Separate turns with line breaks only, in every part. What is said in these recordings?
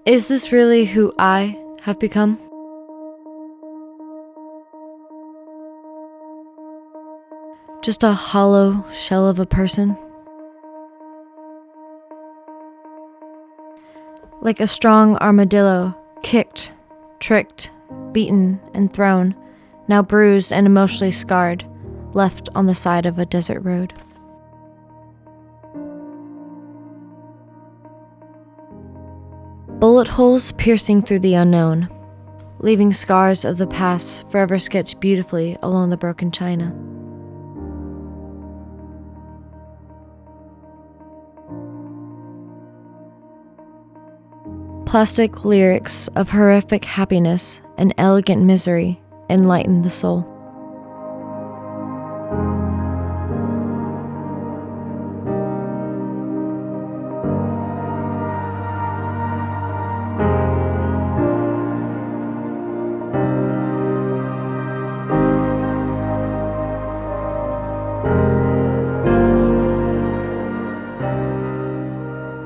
Is this really who I have become? Just a hollow shell of a person? Like a strong armadillo, kicked, tricked, beaten, and thrown, now bruised and emotionally scarred, left on the side of a desert road. Bullet holes piercing through the unknown, leaving scars of the past forever sketched beautifully along the broken china. Plastic lyrics of horrific happiness and elegant misery enlighten the soul.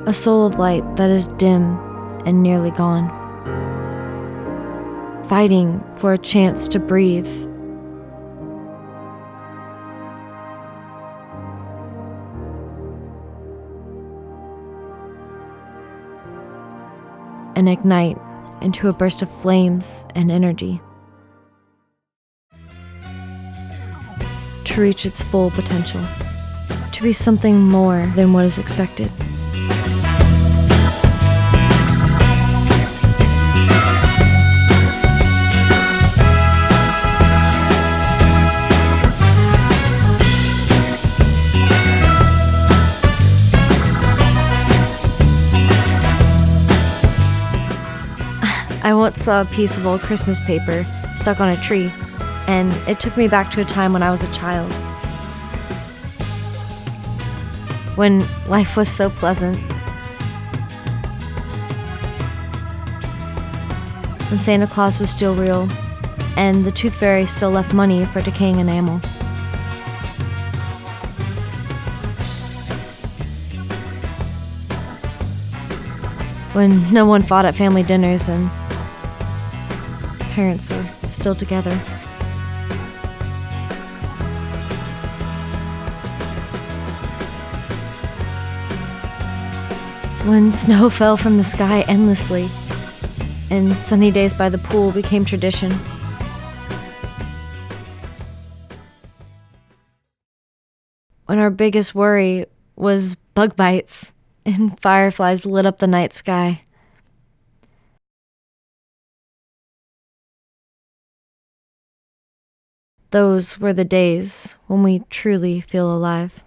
A soul of light that is dim and nearly gone, fighting for a chance to breathe. And ignite into a burst of flames and energy to reach its full potential, to be something more than what is expected. I once saw a piece of old Christmas paper stuck on a tree, and it took me back to a time when I was a child, when life was so pleasant, when Santa Claus was still real, and the Tooth Fairy still left money for decaying enamel. When no one fought at family dinners and parents were still together. When snow fell from the sky endlessly and sunny days by the pool became tradition. When our biggest worry was bug bites and fireflies lit up the night sky. Those were the days when we truly feel alive.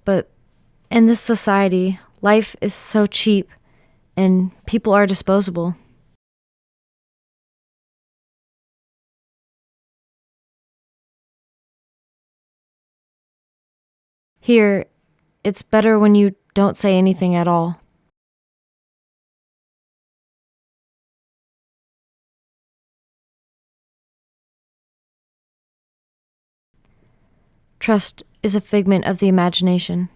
But in this society, life is so cheap and people are disposable. Here, it's better when you don't say anything at all. Trust is a figment of the imagination.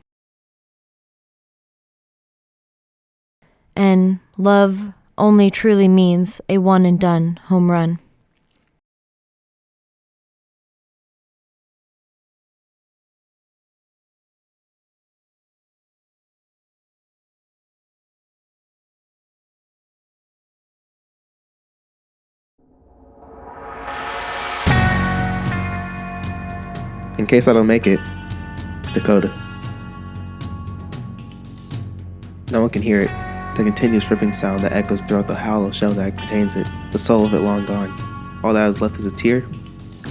And love only truly means a one and done home run.
In case I don't make it, Dakota. No one can hear it. The continuous ripping sound that echoes throughout the hollow shell that contains it, the soul of it long gone. All that is left is a tear,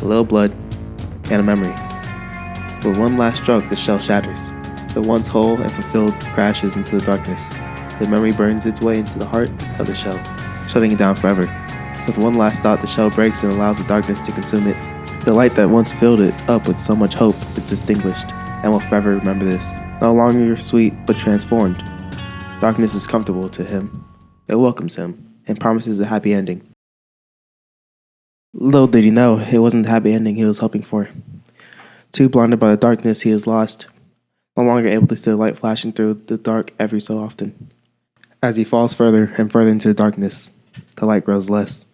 a little blood, and a memory. With one last stroke, the shell shatters. The once whole and fulfilled crashes into the darkness. The memory burns its way into the heart of the shell, shutting it down forever. With one last thought, the shell breaks and allows the darkness to consume it. The light that once filled it up with so much hope is distinguished, and will forever remember this. No longer sweet, but transformed. Darkness is comfortable to him. It welcomes him, and promises a happy ending. Little did he know, it wasn't the happy ending he was hoping for. Too blinded by the darkness, he is lost, no longer able to see the light flashing through the dark every so often. As he falls further and further into the darkness, the light grows less.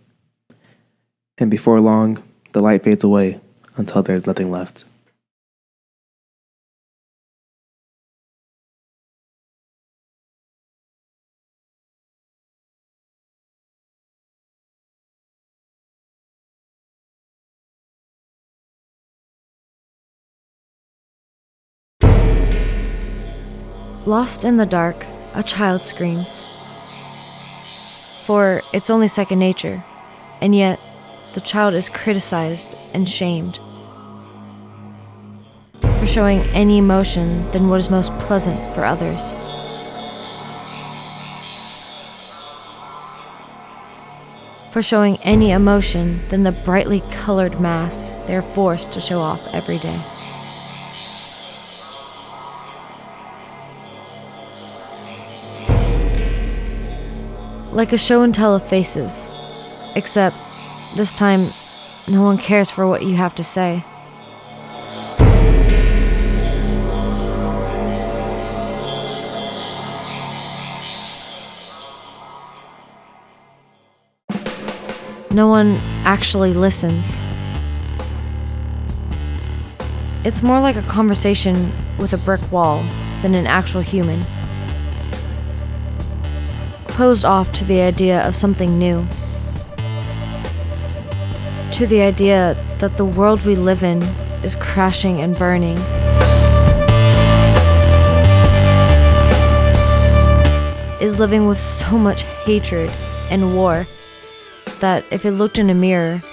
And before long, the light fades away until there is nothing left.
Lost in the dark, a child screams. For it's only second nature, and yet the child is criticized and shamed for showing any emotion than what is most pleasant for others. For showing any emotion than the brightly colored mass they are forced to show off every day. Like a show and tell of faces, except this time no one cares for what you have to say. No one actually listens. It's more like a conversation with a brick wall than an actual human. Closed off to the idea of something new. To the idea that the world we live in is crashing and burning. Is living with so much hatred and war that if it looked in a mirror,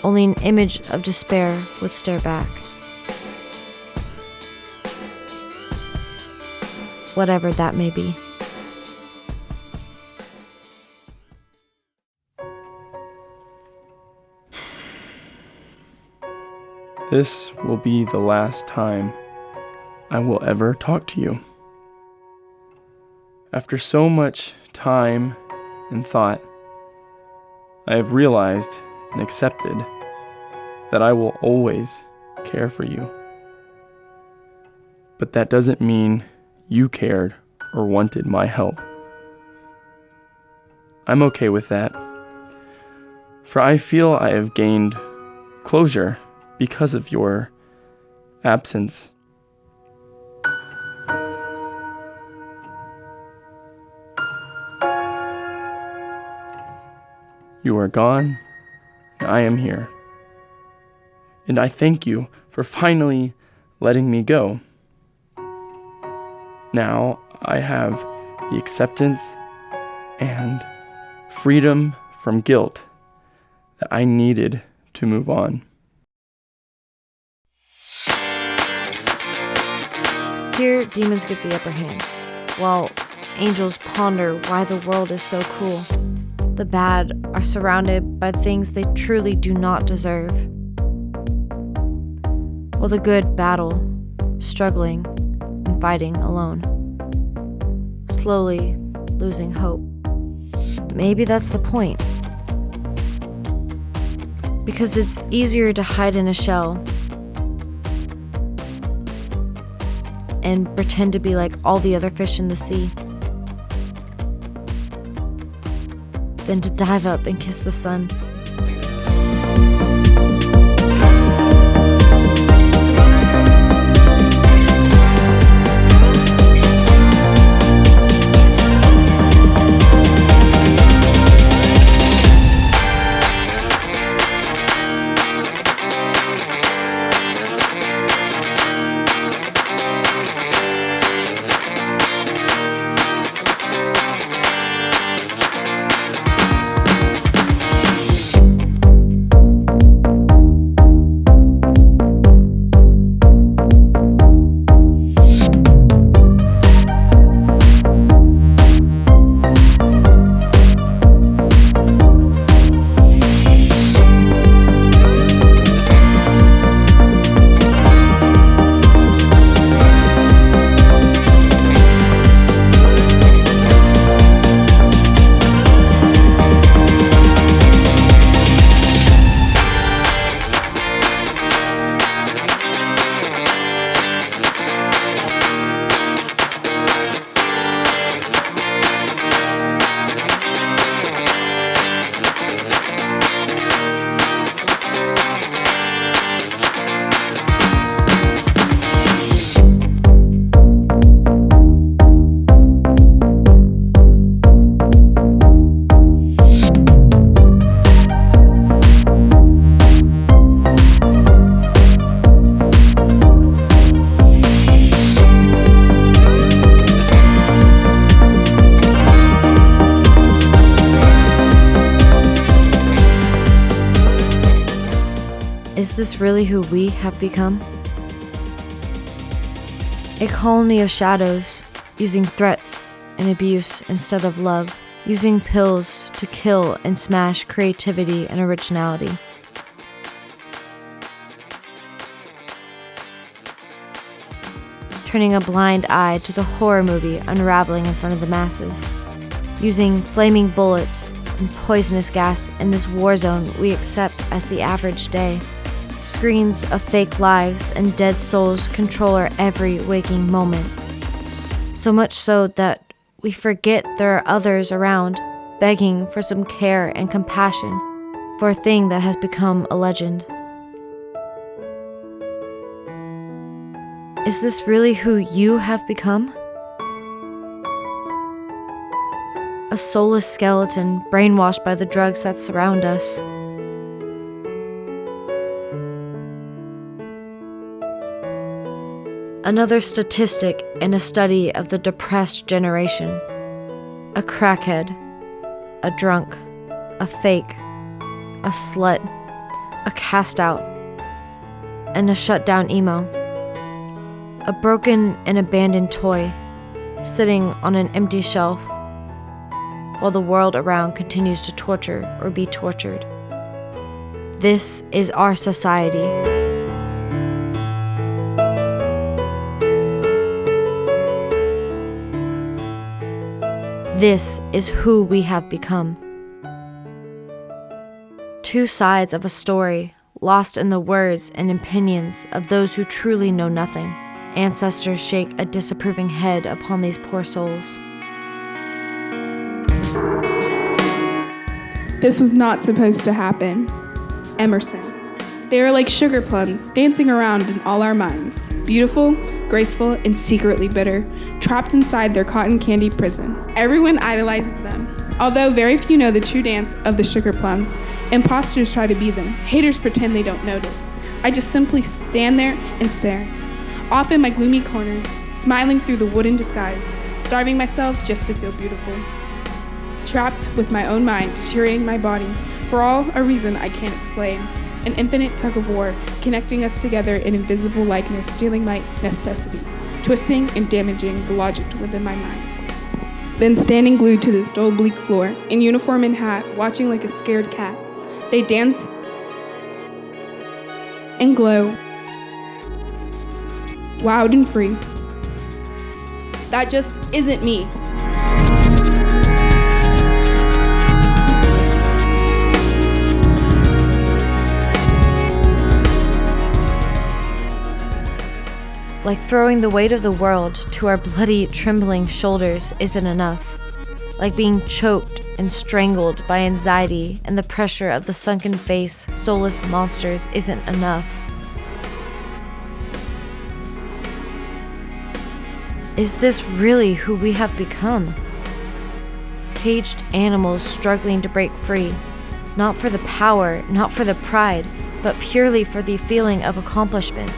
only an image of despair would stare back. Whatever that may be.
This will be the last time I will ever talk to you. After so much time and thought, I have realized and accepted that I will always care for you. But that doesn't mean you cared or wanted my help. I'm okay with that, for I feel I have gained closure because of your absence. You are gone, and I am here. And I thank you for finally letting me go. Now I have the acceptance and freedom from guilt that I needed to move on.
Here, demons get the upper hand, while angels ponder why the world is so cruel. The bad are surrounded by things they truly do not deserve, while the good battle, struggling and fighting alone, slowly losing hope. Maybe that's the point. Because it's easier to hide in a shell and pretend to be like all the other fish in the sea than to dive up and kiss the sun. Is this really who we have become? A colony of shadows, using threats and abuse instead of love, using pills to kill and smash creativity and originality. Turning a blind eye to the horror movie unraveling in front of the masses, using flaming bullets and poisonous gas in this war zone we accept as the average day. Screens of fake lives and dead souls control our every waking moment. So much so that we forget there are others around, begging for some care and compassion for a thing that has become a legend. Is this really who you have become? A soulless skeleton brainwashed by the drugs that surround us. Another statistic in a study of the depressed generation. A crackhead, a drunk, a fake, a slut, a cast out, and a shut down emo. A broken and abandoned toy sitting on an empty shelf while the world around continues to torture or be tortured. This is our society. This is who we have become. Two sides of a story, lost in the words and opinions of those who truly know nothing. Ancestors shake a disapproving head upon these poor souls.
This was not supposed to happen. Emerson. They are like sugar plums, dancing around in all our minds. Beautiful, graceful, and secretly bitter, trapped inside their cotton candy prison. Everyone idolizes them. Although very few know the true dance of the sugar plums, imposters try to be them. Haters pretend they don't notice. I just simply stand there and stare. Off in my gloomy corner, smiling through the wooden disguise, starving myself just to feel beautiful. Trapped with my own mind, deteriorating my body, for all a reason I can't explain. An infinite tug of war, connecting us together in invisible likeness, stealing my necessity, twisting and damaging the logic within my mind. Then standing glued to this dull, bleak floor, in uniform and hat, watching like a scared cat, they dance and glow loud and free. That just isn't me.
Like throwing the weight of the world to our bloody, trembling shoulders isn't enough. Like being choked and strangled by anxiety and the pressure of the sunken face, soulless monsters isn't enough. Is this really who we have become? Caged animals struggling to break free, not for the power, not for the pride, but purely for the feeling of accomplishment.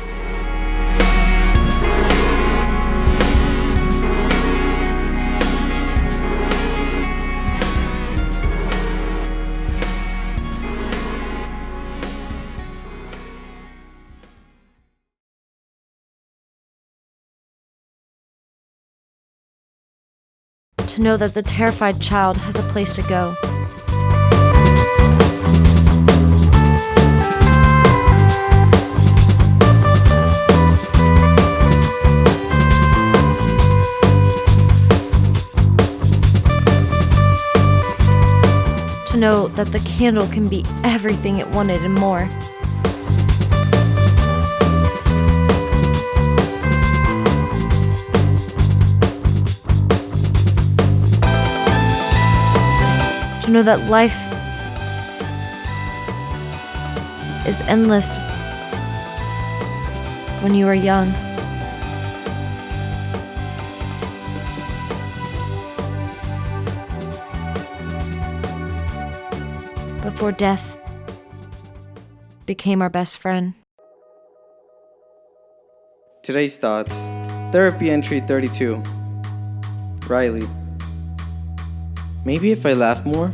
To know that the terrified child has a place to go. To know that the candle can be everything it wanted and more. To know that life is endless when you are young. Before death became our best friend.
Today's thoughts. Therapy entry 32. Riley. Maybe if I laugh more,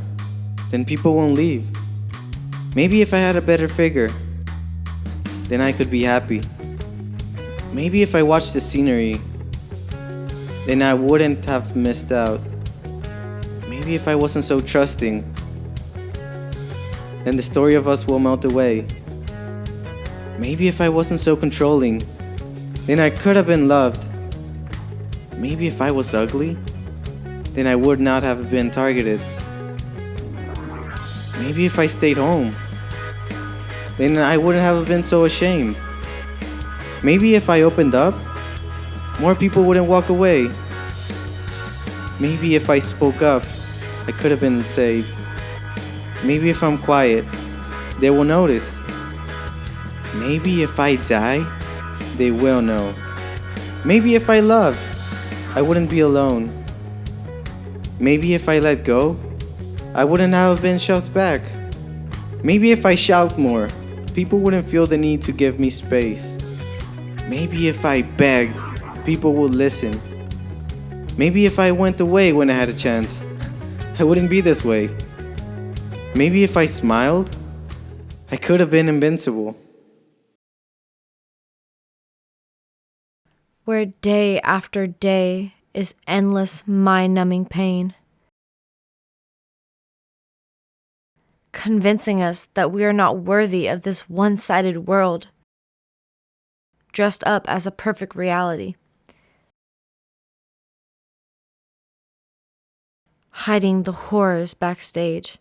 then people won't leave. Maybe if I had a better figure, then I could be happy. Maybe if I watched the scenery, then I wouldn't have missed out. Maybe if I wasn't so trusting, then the story of us will melt away. Maybe if I wasn't so controlling, then I could have been loved. Maybe if I was ugly, then I would not have been targeted. Maybe if I stayed home, then I wouldn't have been so ashamed. Maybe if I opened up, more people wouldn't walk away. Maybe if I spoke up, I could have been saved. Maybe if I'm quiet, they will notice. Maybe if I die, they will know. Maybe if I loved, I wouldn't be alone. Maybe if I let go, I wouldn't have been shoved back. Maybe if I shout more, people wouldn't feel the need to give me space. Maybe if I begged, people would listen. Maybe if I went away when I had a chance, I wouldn't be this way. Maybe if I smiled, I could have been invincible.
Where day after day is endless, mind-numbing pain, convincing us that we are not worthy of this one-sided world, dressed up as a perfect reality, hiding the horrors backstage,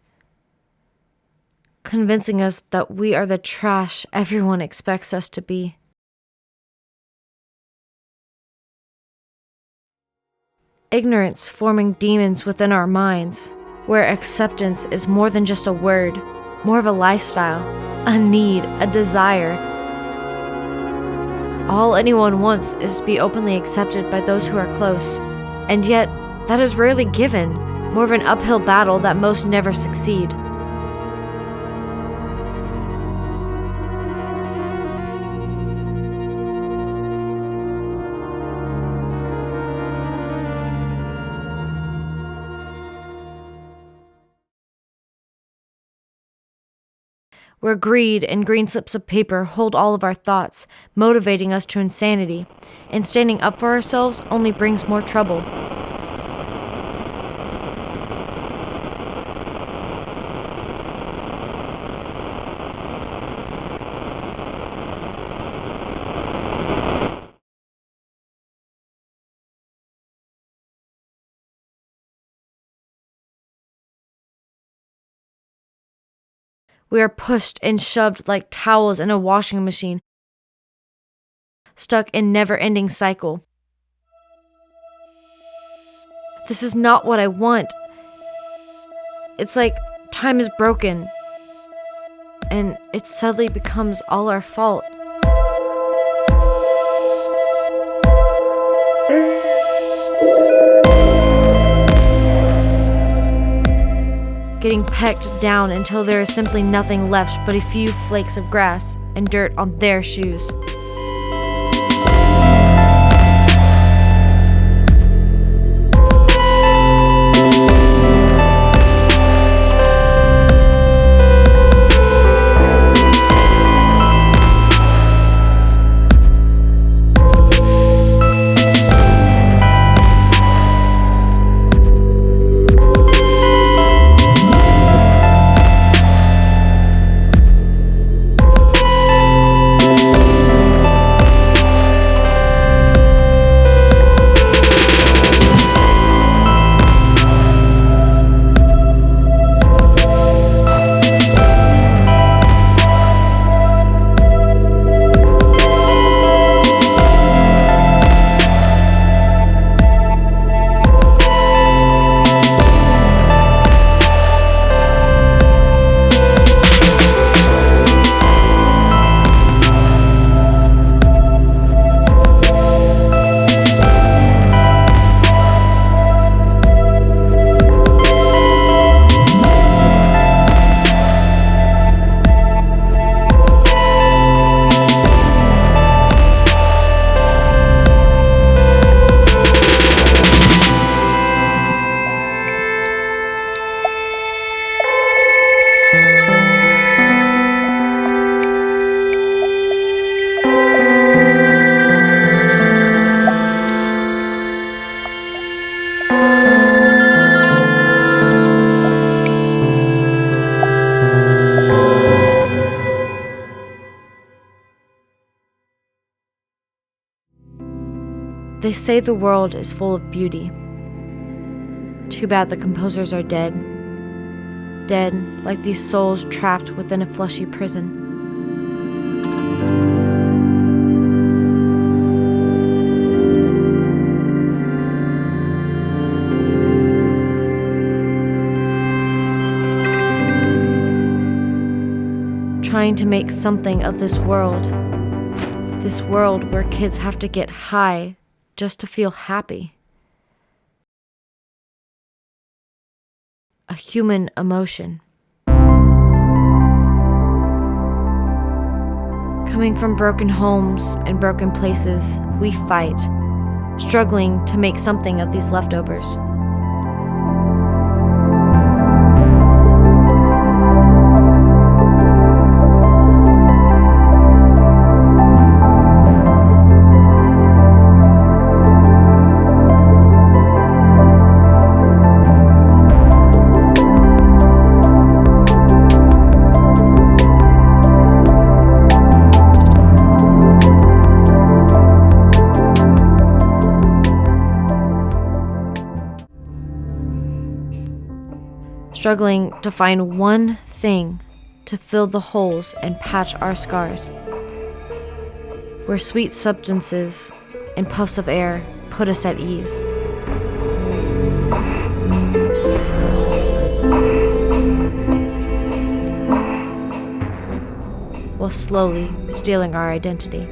convincing us that we are the trash everyone expects us to be. Ignorance forming demons within our minds, where acceptance is more than just a word, more of a lifestyle, a need, a desire. All anyone wants is to be openly accepted by those who are close, and yet that is rarely given, more of an uphill battle that most never succeed. Where greed and green slips of paper hold all of our thoughts, motivating us to insanity, and standing up for ourselves only brings more trouble. We are pushed and shoved like towels in a washing machine, stuck in never-ending cycle. This is not what I want. It's like time is broken, and it suddenly becomes all our fault. Getting pecked down until there is simply nothing left but a few flakes of grass and dirt on their shoes. They say the world is full of beauty. Too bad the composers are dead. Dead like these souls trapped within a fleshy prison. Trying to make something of this world where kids have to get high just to feel happy. A human emotion. Coming from broken homes and broken places, we fight, struggling to make something of these leftovers. Struggling to find one thing to fill the holes and patch our scars, where sweet substances and puffs of air put us at ease. While slowly stealing our identity.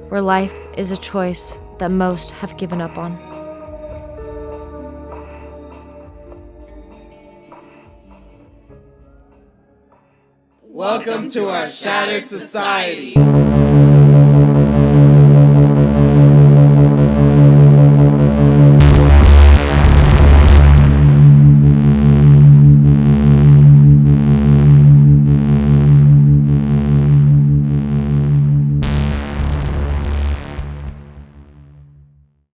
Where life is a choice that most have given up on.
Welcome to our shattered society.